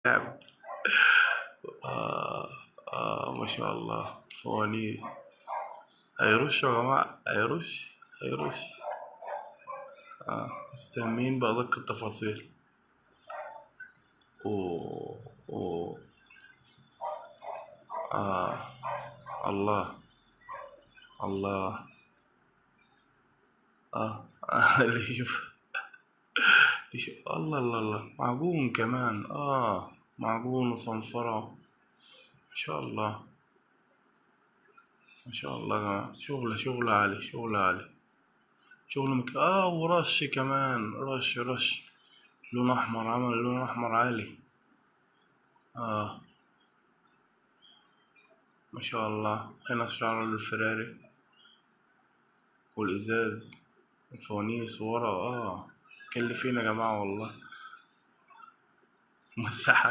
لعب. ما شاء الله فوانيس. هيرش يا جماعة، هيرش. مستهمين بأدق التفاصيل. أوه أوه. آه الله الله. اللي يشوف الله الله الله، معجون كمان، معجون وصنفرة. ما شاء الله ما شاء الله يا جماعة، شغل عالي، شغل عالي. ورش كمان، رش لون أحمر، عمل لون أحمر عالي. آه ما شاء الله. هنا الشعر الفراري والإزاز والفوانيس ورا. كلفين يا جماعة والله. مساحة.